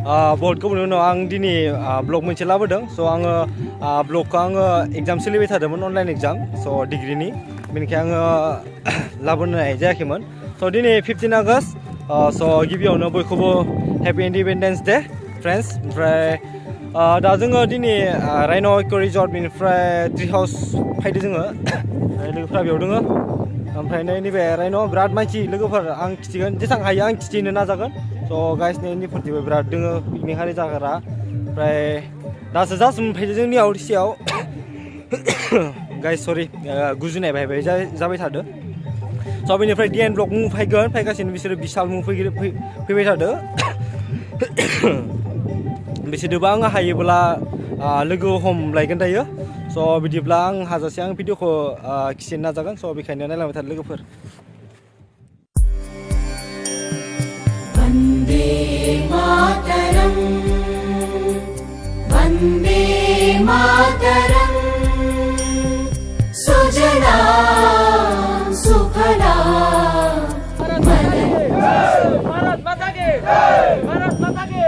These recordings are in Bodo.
बहुत गोबावनि उनाव आं दिनै ब्लग मोनसे लाबोदों स' आङो ब्लगखौ आङो एग्जाम सोलिबाय थादोंमोन अनलाइन एग्जाम स' डिग्रिनि बेनिखायनो आङो लाबोनाय जायाखैमोन स' दिनै 15 आगस्ट स' गिबियावनो बयखौबो हेपि इन्डिपेन्डेन्स डे फ्रेन्ड्स ओमफ्राय दा जोङो दिनै राइन' इक' रिजर्ट बेनिफ्राय ट्रि हाउस फैदो जोङो लोगोफ्रा बेयाव दङ ओमफ्राय नैबे राइन' बिराद मानसि लोगोफोर आं खिथिगोन जेसेबां हायो आं खिथिनो नाजागोन स' गाइस नैफोरथिबो बिराद दङ पिकनिक आरि जाग्रा ओमफ्राय दासो जास्ट मोनफैदो जोंनियाव रिसियाव गाइस सरि गुजुनाय बाय जाबाय थादो स' बेनिफ्राय डिएन ब्लग मुं फैगासिनो बिसोरो बिशाल मुं फैबाय थादो बिसोरदोबो आङो हायोब्ला लोगो हमलायगोन दायो स' बिदिब्ला आं हाजासे आं भिडिअखौ खिथिनो नाजागोन स' बेखायनो नायलांबाय थादो लोगोफोर वन्दे मातरं वन्दे मातरं सुजला सुफला भारत माता की भारत माता की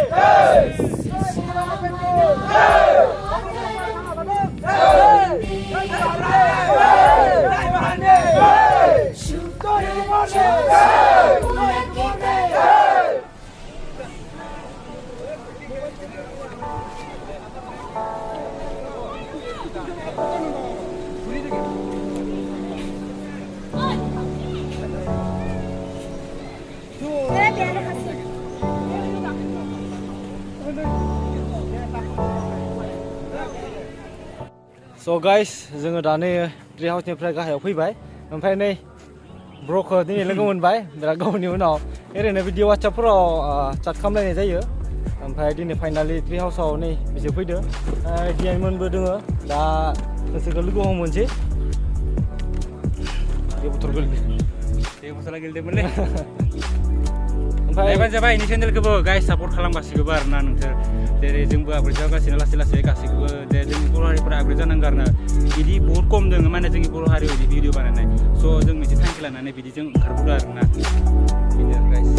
स' गाइस जोङो दा नै ट्रि हाउसनिफ्राय गाहायाव फैबाय ओमफ्राय नै ब्र'खौ दिनै लोगो मोनबाय बिराद गोबावनि उनाव ओरैनो भिडिअ वाट्सएपफोराव चाट खालामलायनाय जायो ओमफ्राय दिनै फाइनालि ट्रि हाउसआव नै बिसोर फैदो डिएनमोनबो दङ दा नोंसोरखौ लोगो हमनोसै बोथोरा गेलेदोंमोनलै ओमफ्राय जाबाय इनि चेनेलखौबो गाइस सापर्ट खालामगासिगोबो आरोना नोंसोर जेरै जोंबो आपग्रेड जागासिनो लासै लासै गासैखौबो जे जोंनि बर' हारिफोरा आपग्रेड जानांगौ आरोना बिदि बहुत खम दङ माने जोंनि बर' हारियाव बिदि भिडिअ बानायनाय स' जों मोनसे थांखि लानानै बिदि जों ओंखारबोदों आरोना बिदिनो गाइस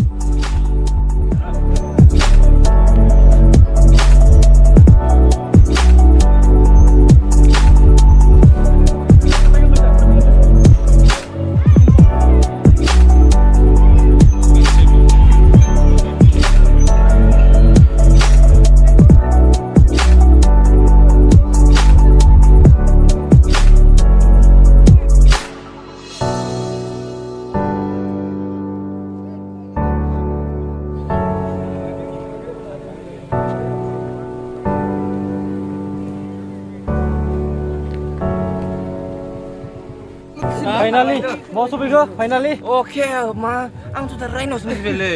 फाइनालि mau सफैखो finally Oke, ma, ang tuh Rhino sendiri.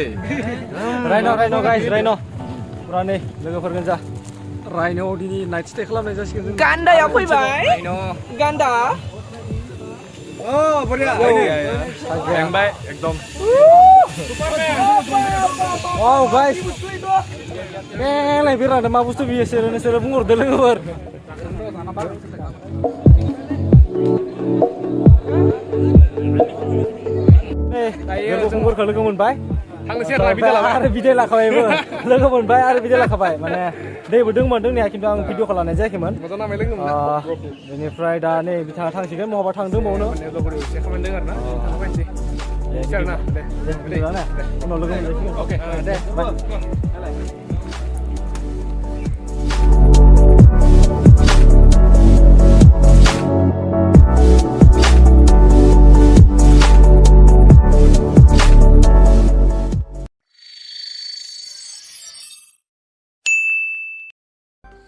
Rhino' guys rhino' फुरा नै लोगोफोर गोजा राइन'आव दिनै नाइट स्टे खालामनाय जासिगोन जों Ganda ya फैबाय Ganda oh बढिया बाय एकदम वाव गाइस एलाय बिराद मा बुस्थु बियो नोंसोरो बुंहरदो लोगोफोर लोगोफोरखौ लोगो मोनबाय आरो बिदाय लाखाबायबो लोगो मोनबाय आरो बिदाय लाखाबाय माने दैबो दंमोन दंनाया खिन्थु आं भिडिअखौ लानाय जायाखैमोन बेनिफ्राय दा नै बिथाङा थांसिगोन महाबा थांदों बावनो उनाव लोगो मोनलायसिगोन दे बाय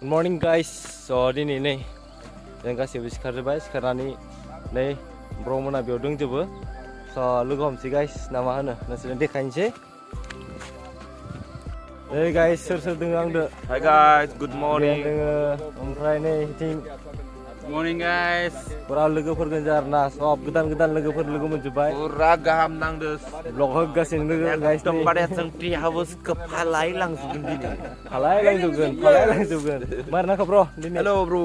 Good morning guys, so दिनै नै जों गासैबो सिखारजोब्बाय सिखारनानै नै ब्र'मोना बेयाव दंजोबो स' लोगो हमसै गाइस ना मा होनो नोंसोरनो देखायनोसै नै गाइस सोर दोङो आंदो Hi guys, good morning. दोङो ओमफ्राय नै थिं morning guys फुरा लोगोफोर गोजा आरोना सब गोदान लोगोफोर लोगो मोनजोब्बाय Pura gaham nang des. Blog होगासिनो लोगो गाइस एकदम pada जों ट्री हाउस के फालाय लांजोबगोन दिनै फालायलांजोबगोन मारना खबर दिनै Hello bro,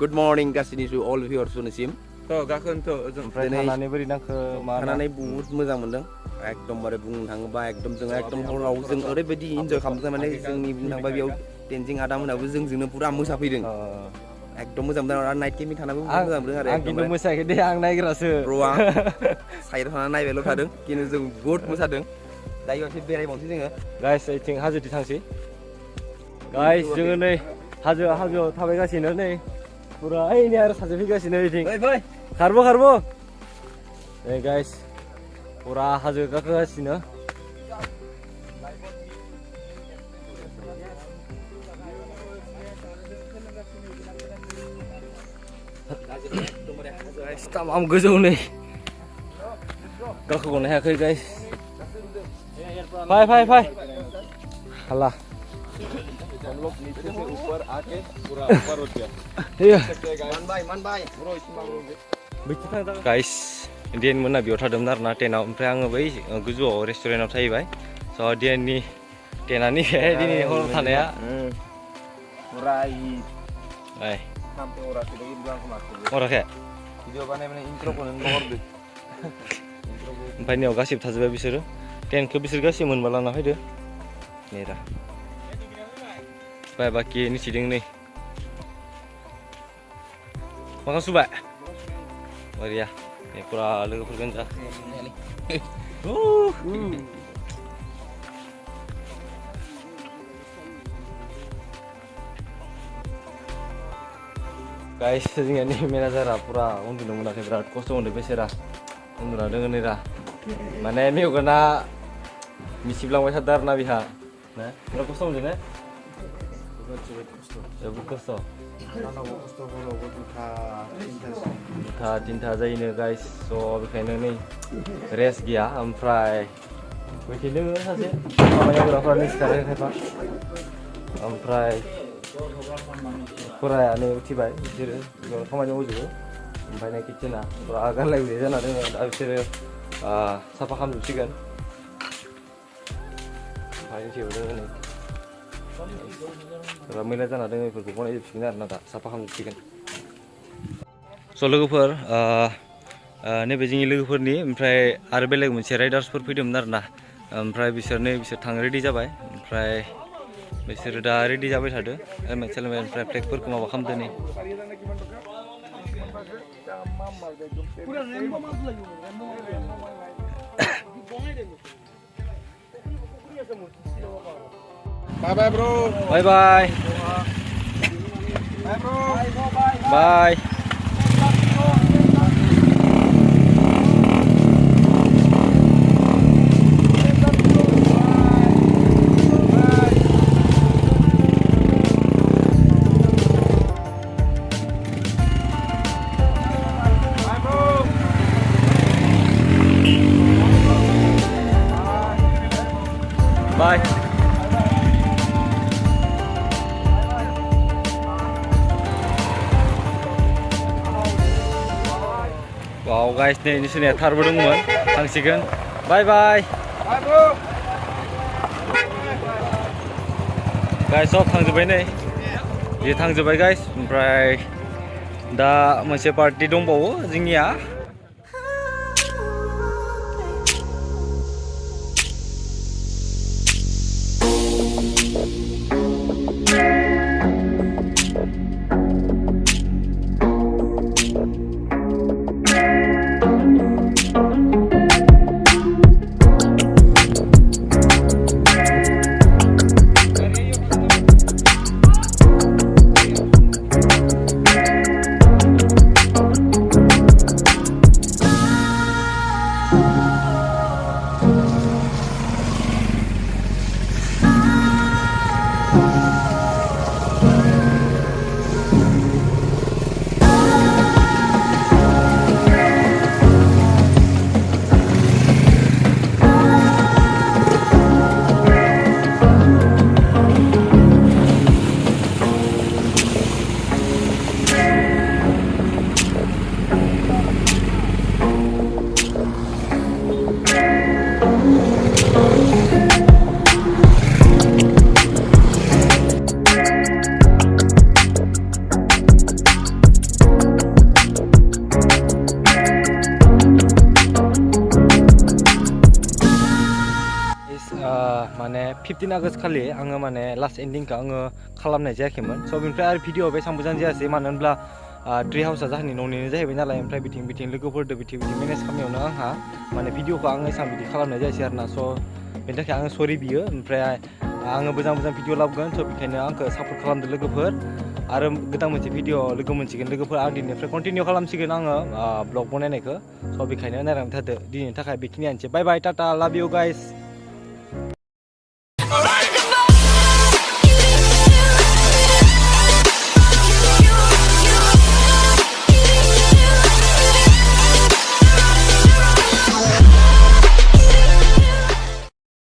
good morning गासिनिसु all viewers निसिम थ' गाखोन थ' जों ओमफ्राय थानानै बोरै नांखो मा थानानै बहुत मोजां मोनदों एकदमबारे बुंनो थाङोबा एकदम जों एकदम हराव जों ओरैबायदि इन्जय खालामदों माने जोंनि बुंनो थाङोबा बेयाव टेनजिं आदामोनाबो जोंजोंनो पुरा मोसाफैदों एकदम मोजां मोनदों आरो नाइट केम्पिं थानाबो मोजां मोनदों आरो आं खिन्थु मोसायाखै दे आं नायग्रासो ब्र आं साइडआव थाना नायबायल' थादों खिन्थु जों बहुत मोसादों दायो एसे बेरायबावनोसै जोङो गाइस ओइथिं हाजोथिं थांसै गाइस जोङो नै हाजोआव थाबायगासिनो नै पुरा ओइनै आरो सासे फैगासिनो ओइथिं खारबो नै गाइस पुरा हाजो गाखोगासिनो गाइस तामाम गोजौ नै गाखोगनो हायाखै गाइस फाय हाला हम लोग नीचे से ऊपर आके पूरा ऊपर उठ गया मान भाई ब्रो इसमें गाइस दिएन मोना बेयाव थादोंमोन आरोना टेनाव ओमफ्राय आङो बै गोजौआव रेस्टुरेन्टाव थाहैबाय स' दिएननि टेनानि दिनै हर थानाया हराखै ओमफ्राय नैयाव गासिबो थाजोब्बाय बिसोरो टेनखौ बिसोर गासिबो मोनबा लाना फैदो नै दा बाय बाखि निसिदों नै माखा सुबाय बरिया नै पुरा लोगोफोर गोजा गाइस जोंनिया नै मेनेजारा पुरा उन्दुनो मोनाखै बिराद खस्थ' मोनदों बेसेरा उन्दुना दोङो नै दा माने मेगना मिसिबलांबाय थादों आरोना बिहा ना बिराद खस्थ' मोनदों ने जोबोद खस्थ' दुथा तिनथा जायोनो गाइस स' बेखायनो नै रेस्ट गैया ओमफ्राय बैथिं दोङो सासे खामानि मावग्राफोरा सिखारो खायफा ओमफ्राय फुराया नै उथिबाय बिसोरो खामानि मावजोबो ओमफ्राय नै किटचेना पुरा गारलाय गुजाय जाना दोङो दा बिसोरो साफा खालामजोबसिगोन ओमफ्राय जेबो दोङो नै पुरा मैला जाना दोङो बेफोरखौ बनायजोबसिगोन आरोना दा साफा खालामजोबसिगोन स' लोगोफोर नैबे जोंनि लोगोफोरनि ओमफ्राय आरो बेलेग मोनसे राइडार्सफोर फैदोंमोन आरोना ओमफ्राय बिसोर थांनो रेडि जाबाय ओमफ्राय बिसोरो दा रेडि जाबाय थादो हेलमेट सेलमेट ओमफ्राय फ्लेगफोरखौ माबा खालामदो नै बाय ब्रो बाय बाय बाय Bye. Wow guys, ini sini tar berdungan, tangsikan. Bye bye. Bye bro. Guys, सब थांजोब्बाय नै बे थांजोब्बाय guys ओमफ्राय दा मोनसे पार्टी दंबावो जोंनिया माने 15 आगस्ट खालि आङो माने लास्ट एन्डिंखौ आङो खालामनाय जायाखैमोन स' बेनिफ्राय आरो भिडिअ बेसां मोजां जायासै मानो होनब्ला ट्रि हाउसआ जाहोननि न'निनो जाहैबाय नालाय ओमफ्राय बिथिं लोगोफोरदो बिथिं मेनेज खालामनायावनो आंहा माने भिडिअखौ आङो एसां बिदि खालामनाय जायासै आरोना स' बेनि थाखाय आङो सरि बियो ओमफ्राय आङो मोजां भिडिअ लाबोगोन स' बेखायनो आंखौ सापर्ट खालामदो लोगोफोर आरो गोदान मोनसे भिडिअ लोगो मोनसिगोन लोगोफोर आं दिनैनिफ्राय कन्टिनिउ खालामसिगोन आङो ब्लग बनायनायखौ स' बेखायनो नायलांबाय थादो दिनैनि थाखाय बेखिनियानोसै बाय बाय टाटा लाभ इउ गाइस